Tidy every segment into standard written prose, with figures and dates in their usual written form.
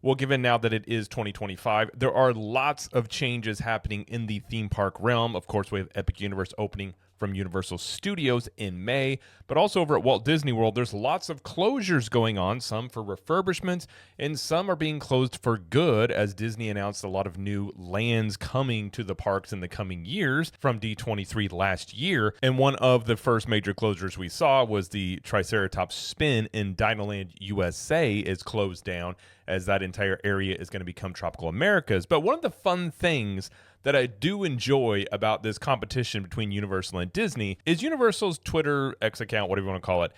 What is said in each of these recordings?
Well, given now that it is 2025, there are lots of changes happening in the theme park realm. Of course, we have Epic Universe opening from Universal Studios in May, but also over at Walt Disney World, there's lots of closures going on, some for refurbishments, and some are being closed for good as Disney announced a lot of new lands coming to the parks in the coming years from D23 last year. And one of the first major closures we saw was the Triceratops Spin in Dinoland USA is closed down, as that entire area is going to become Tropical Americas. But one of the fun things that I do enjoy about this competition between Universal and Disney is Universal's Twitter X account, whatever you want to call it.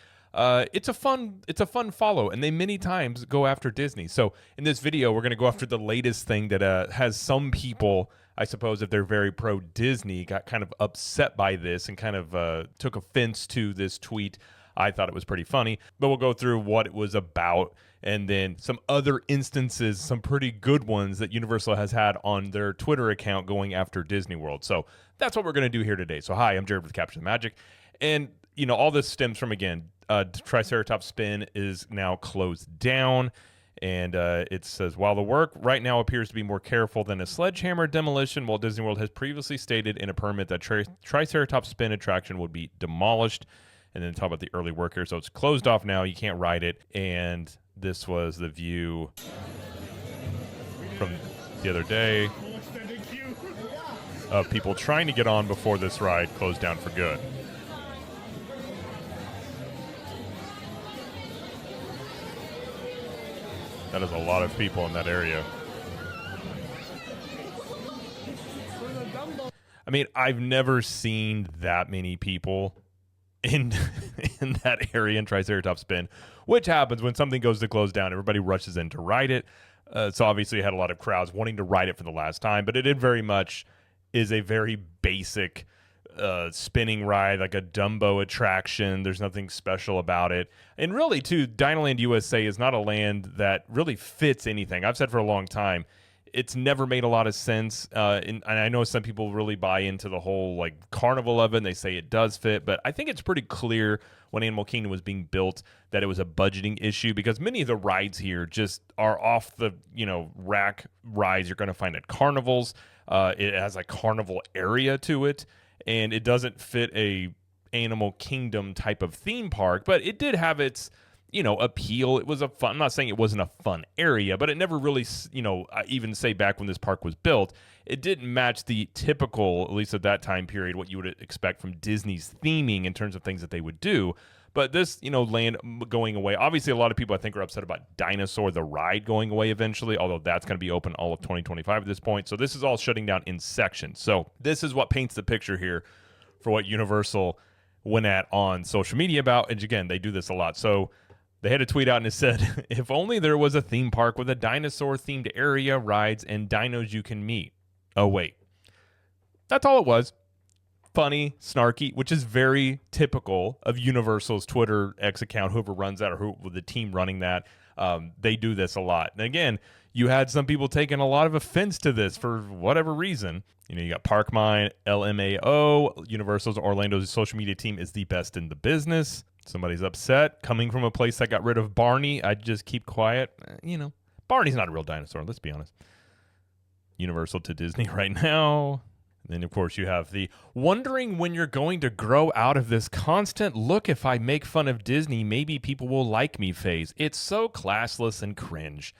It's a fun follow, and they many times go after Disney. So in this video, we're going to go after the latest thing that has some people, I suppose, if they're very pro Disney, got kind of upset by this and kind of took offense to this tweet. I thought it was pretty funny, but we'll go through what it was about and then some other instances, some pretty good ones that Universal has had on their Twitter account going after Disney World. So that's what we're going to do here today. So hi, I'm Jared with Capture the Magic. And, you know, all this stems from, again, Triceratops Spin is now closed down. And it says, while the work right now appears to be more careful than a sledgehammer demolition, Walt Disney World has previously stated in a permit that Triceratops Spin attraction would be demolished. And then talk about the early work here. So it's closed off now. You can't ride it. And this was the view from the other day of people trying to get on before this ride closed down for good. That is a lot of people in that area. I mean, I've never seen that many people in that area in Triceratops Spin, which happens when something goes to close down. Everybody rushes in to ride it. So obviously you had a lot of crowds wanting to ride it for the last time, but it very much is a very basic spinning ride, like a Dumbo attraction. There's nothing special about it. And really, too, Dinoland USA is not a land that really fits anything. I've said for a long time, it's never made a lot of sense. And I know some people really buy into the whole like carnival of it, and they say it does fit. But I think it's pretty clear when Animal Kingdom was being built that it was a budgeting issue, because many of the rides here just are off the, rack rides you're going to find at carnivals. It has a carnival area to it, and it doesn't fit a Animal Kingdom type of theme park. But it did have its appeal. It was I'm not saying it wasn't a fun area, but it never really, even say back when this park was built, it didn't match the typical, at least at that time period, what you would expect from Disney's theming in terms of things that they would do. But this, land going away, obviously a lot of people I think are upset about Dinosaur, the ride, going away eventually, although that's going to be open all of 2025 at this point. So this is all shutting down in sections. So this is what paints the picture here for what Universal went at on social media about. And again, they do this a lot. So they had a tweet out and it said, if only there was a theme park with a dinosaur-themed area, rides, and dinos you can meet. Oh, wait. That's all it was. Funny, snarky, which is very typical of Universal's Twitter X account, whoever runs that or the team running that. They do this a lot. And again, you had some people taking a lot of offense to this for whatever reason. You got ParkMine, LMAO, Universal's Orlando's social media team is the best in the business. Somebody's upset. Coming from a place that got rid of Barney, I'd just keep quiet. Barney's not a real dinosaur, let's be honest. Universal to Disney right now. And then, of course, you have the wondering when you're going to grow out of this constant look, if I make fun of Disney, maybe people will like me phase. It's so classless and cringe.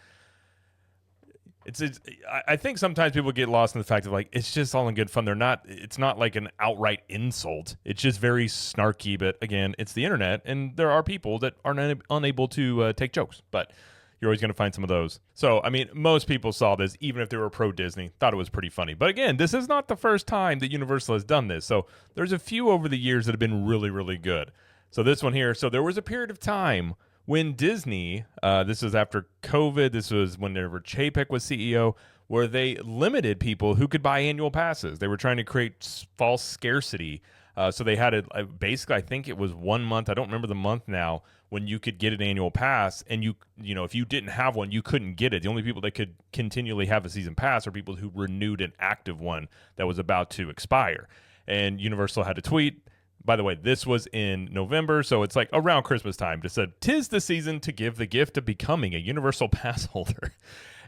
I think sometimes people get lost in the fact of like, it's just all in good fun. It's not like an outright insult. It's just very snarky. But again, it's the internet, and there are people that are unable to take jokes, but you're always going to find some of those. So, I mean, most people saw this, even if they were pro Disney, thought it was pretty funny. But again, this is not the first time that Universal has done this. So there's a few over the years that have been really, really good. So this one here, so there was a period of time when Disney, this was after COVID, this was whenever Chapek was CEO, where they limited people who could buy annual passes. They were trying to create false scarcity. So they had basically, I think it was 1 month, I don't remember the month now, when you could get an annual pass, and if you didn't have one, you couldn't get it. The only people that could continually have a season pass are people who renewed an active one that was about to expire. And Universal had a tweet By the way, this was in November, so it's like around Christmas time. Just said, "'Tis the season to give the gift of becoming a Universal Pass holder."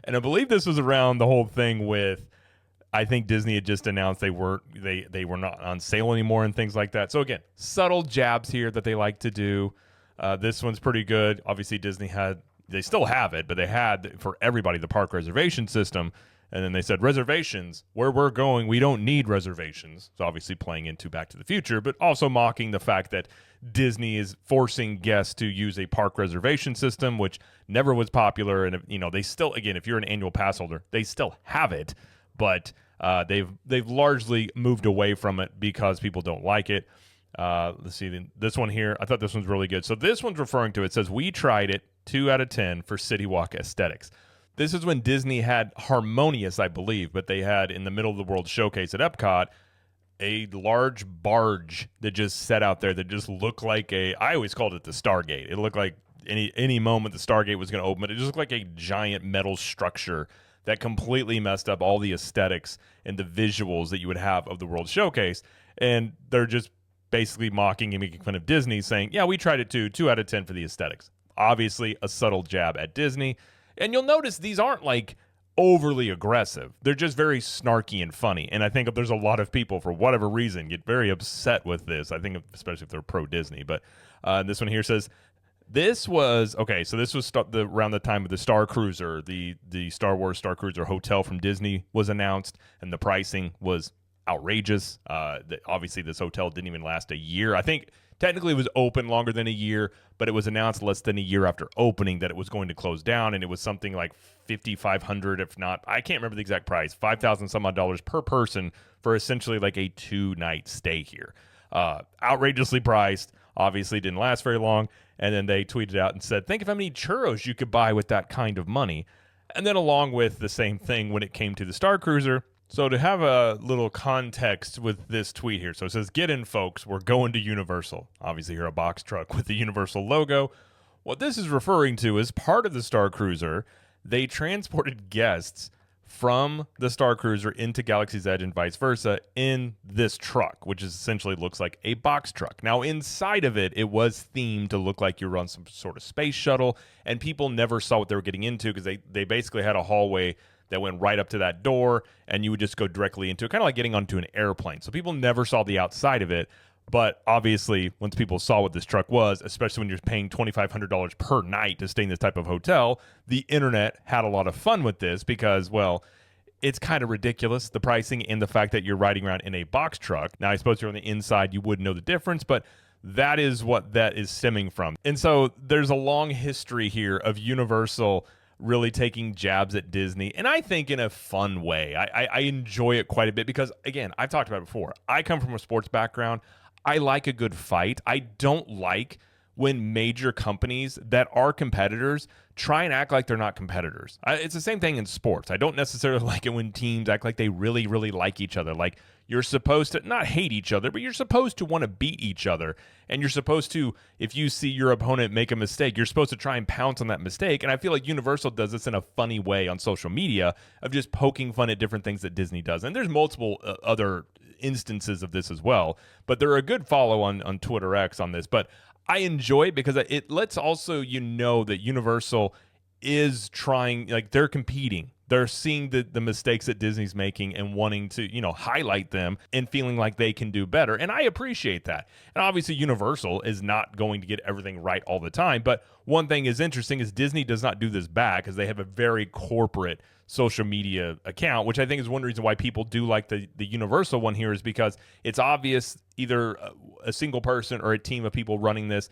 And I believe this was around the whole thing with, I think Disney had just announced they were not on sale anymore and things like that. So again, subtle jabs here that they like to do. This one's pretty good. Obviously, they still have it, but they had for everybody the park reservation system. And then they said, reservations, where we're going, we don't need reservations. So obviously playing into Back to the Future, but also mocking the fact that Disney is forcing guests to use a park reservation system, which never was popular. And, they still, again, if you're an annual pass holder, they still have it, but they've largely moved away from it because people don't like it. Let's see, this one here, I thought this one's really good. So this one's referring to, it says, we tried it, 2 out of 10 for City Walk aesthetics. This is when Disney had Harmonious, I believe, but they had in the middle of the World Showcase at Epcot a large barge that just sat out there that just looked like I always called it the Stargate. It looked like any moment the Stargate was going to open, but it just looked like a giant metal structure that completely messed up all the aesthetics and the visuals that you would have of the World Showcase. And they're just basically mocking and making fun of Disney, saying, yeah, we tried it too, 2 out of 10 for the aesthetics. Obviously, a subtle jab at Disney. And you'll notice these aren't like overly aggressive. They're just very snarky and funny. And I think there's a lot of people, for whatever reason, get very upset with this. I think especially if they're pro-Disney. But this one here says, this was, okay, so this was around the time of the Star Cruiser. The Star Wars Star Cruiser hotel from Disney was announced, and the pricing was outrageous. Obviously, this hotel didn't even last a year. I think technically it was open longer than a year, but it was announced less than a year after opening that it was going to close down, and it was something like $5,500, if not, I can't remember the exact price, $5,000 some odd dollars per person for essentially like a 2-night stay here. Outrageously priced, obviously didn't last very long, and then they tweeted out and said, think of how many churros you could buy with that kind of money. And then along with the same thing when it came to the Star Cruiser. So to have a little context with this tweet here. So it says, get in, folks. We're going to Universal. Obviously, here a box truck with the Universal logo. What this is referring to is part of the Star Cruiser. They transported guests from the Star Cruiser into Galaxy's Edge and vice versa in this truck, which essentially looks like a box truck. Now, inside of it, it was themed to look like you're on some sort of space shuttle, and people never saw what they were getting into because they basically had a hallway that went right up to that door, and you would just go directly into it, kind of like getting onto an airplane. So people never saw the outside of it, but obviously, once people saw what this truck was, especially when you're paying $2,500 per night to stay in this type of hotel, the internet had a lot of fun with this because, well, it's kind of ridiculous, the pricing and the fact that you're riding around in a box truck. Now, I suppose you're on the inside, you wouldn't know the difference, but that is what that is stemming from. And so there's a long history here of Universal really taking jabs at Disney, and I think in a fun way. I enjoy it quite a bit because, again, I've talked about it before. I come from a sports background. I like a good fight. I don't like when major companies that are competitors try and act like they're not competitors. It's the same thing in sports. I don't necessarily like it when teams act like they really, really like each other. Like, you're supposed to not hate each other, but you're supposed to want to beat each other. And you're supposed to, if you see your opponent make a mistake, you're supposed to try and pounce on that mistake. And I feel like Universal does this in a funny way on social media of just poking fun at different things that Disney does. And there's multiple other instances of this as well. But they're a good follow on Twitter X on this. But I enjoy it because it lets also that Universal is trying, like, they're competing. They're seeing the mistakes that Disney's making and wanting to, highlight them and feeling like they can do better. And I appreciate that. And obviously Universal is not going to get everything right all the time. But one thing is interesting is Disney does not do this back because they have a very corporate social media account, which I think is one reason why people do like the Universal one here is because it's obvious either a single person or a team of people running this.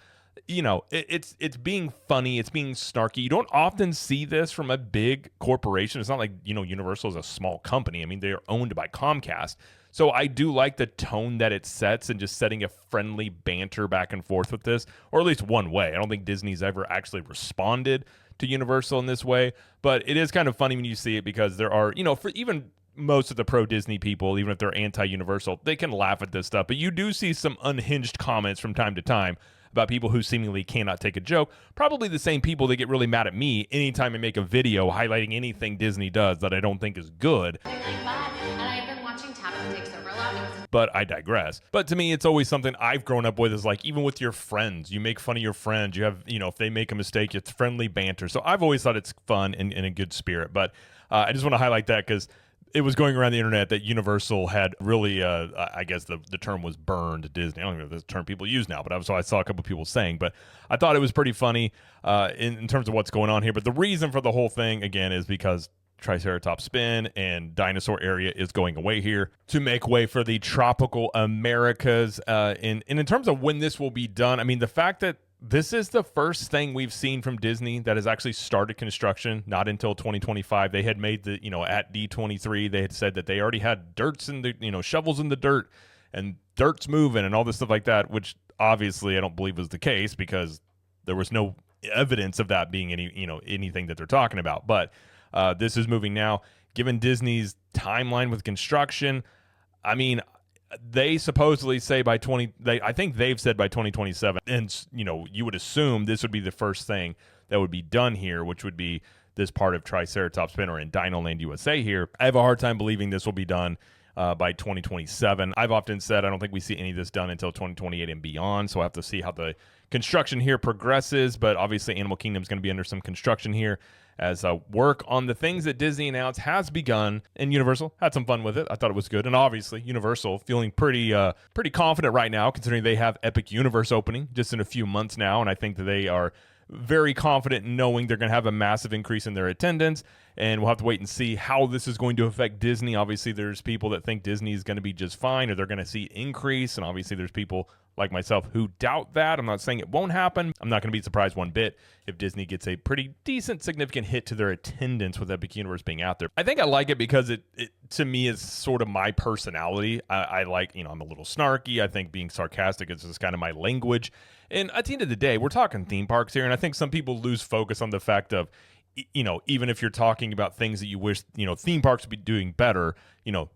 It's being funny, it's being snarky. You don't often see this from a big corporation. It's not like, Universal is a small company. I mean, they are owned by Comcast. So I do like the tone that it sets and just setting a friendly banter back and forth with this, or at least one way. I don't think Disney's ever actually responded to Universal in this way, but it is kind of funny when you see it because there are, for even most of the pro-Disney people, even if they're anti-Universal, they can laugh at this stuff. But you do see some unhinged comments from time to time about people who seemingly cannot take a joke. Probably the same people that get really mad at me anytime I make a video highlighting anything Disney does that I don't think is good. And I've been watching Tabitha Takes Over a lot because but I digress. But to me, it's always something I've grown up with, is like, even with your friends, you make fun of your friends. You have, if they make a mistake, it's friendly banter. So I've always thought it's fun and in a good spirit. But I just want to highlight that because it was going around the internet that Universal had really, I guess the term was burned Disney. I don't know if that's the term people use now, but I saw a couple people saying. But I thought it was pretty funny in terms of what's going on here. But the reason for the whole thing, again, is because Triceratops Spin and Dinosaur Area is going away here to make way for the Tropical Americas. And in terms of when this will be done, I mean, the fact that this is the first thing we've seen from Disney that has actually started construction, not until 2025. They had made the, at D23, they had said that they already had dirts in the, shovels in the dirt and dirt's moving and all this stuff like that, which obviously I don't believe was the case because there was no evidence of that being anything that they're talking about. But this is moving now. Given Disney's timeline with construction, I mean, they supposedly say I think they've said by 2027. And, you would assume this would be the first thing that would be done here, which would be this part of Triceratops Spin or in Dinoland USA here. I have a hard time believing this will be done by 2027. I've often said I don't think we see any of this done until 2028 and beyond. So I have to see how the construction here progresses. But obviously Animal Kingdom is going to be under some construction here as work on the things that Disney announced has begun, and Universal had some fun with it. I thought it was good, and obviously Universal feeling pretty confident right now, considering they have Epic Universe opening just in a few months now, and I think that they are very confident in knowing they're going to have a massive increase in their attendance, and we'll have to wait and see how this is going to affect Disney. Obviously, there's people that think Disney is going to be just fine, or they're going to see increase, and obviously there's people like myself who doubt that. I'm not saying it won't happen. I'm not going to be surprised one bit if Disney gets a pretty decent, significant hit to their attendance with Epic Universe being out there. I think I like it because it to me is sort of my personality. I like, I'm a little snarky. I think being sarcastic is just kind of my language. And at the end of the day, we're talking theme parks here, and I think some people lose focus on the fact of, even if you're talking about things that you wish, theme parks would be doing better,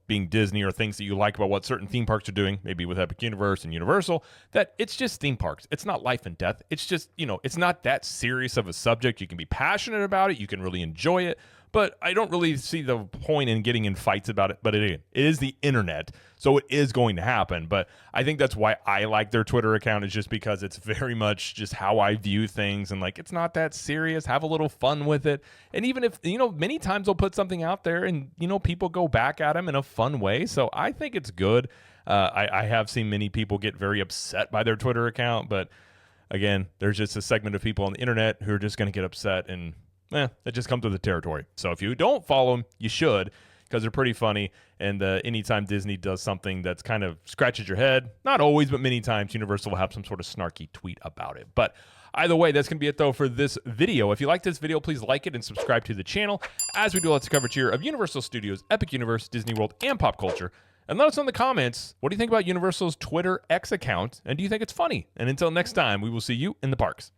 being Disney, or things that you like about what certain theme parks are doing, maybe with Epic Universe and Universal, that it's just theme parks. It's not life and death. It's just, it's not that serious of a subject. You can be passionate about it. You can really enjoy it. But I don't really see the point in getting in fights about it. But it is the internet, so it is going to happen. But I think that's why I like their Twitter account, is just because it's very much just how I view things. And like, it's not that serious. Have a little fun with it. And even if, many times they'll put something out there and, people go back at them in a fun way. So I think it's good. I have seen many people get very upset by their Twitter account. But again, there's just a segment of people on the internet who are just going to get upset, and that just comes with the territory. So if you don't follow them, you should, because they're pretty funny. And anytime Disney does something that's kind of scratches your head, not always, but many times, Universal will have some sort of snarky tweet about it. But either way, that's going to be it, though, for this video. If you like this video, please like it and subscribe to the channel, as we do lots of coverage here of Universal Studios, Epic Universe, Disney World, and pop culture. And let us know in the comments, what do you think about Universal's Twitter X account, and do you think it's funny? And until next time, we will see you in the parks.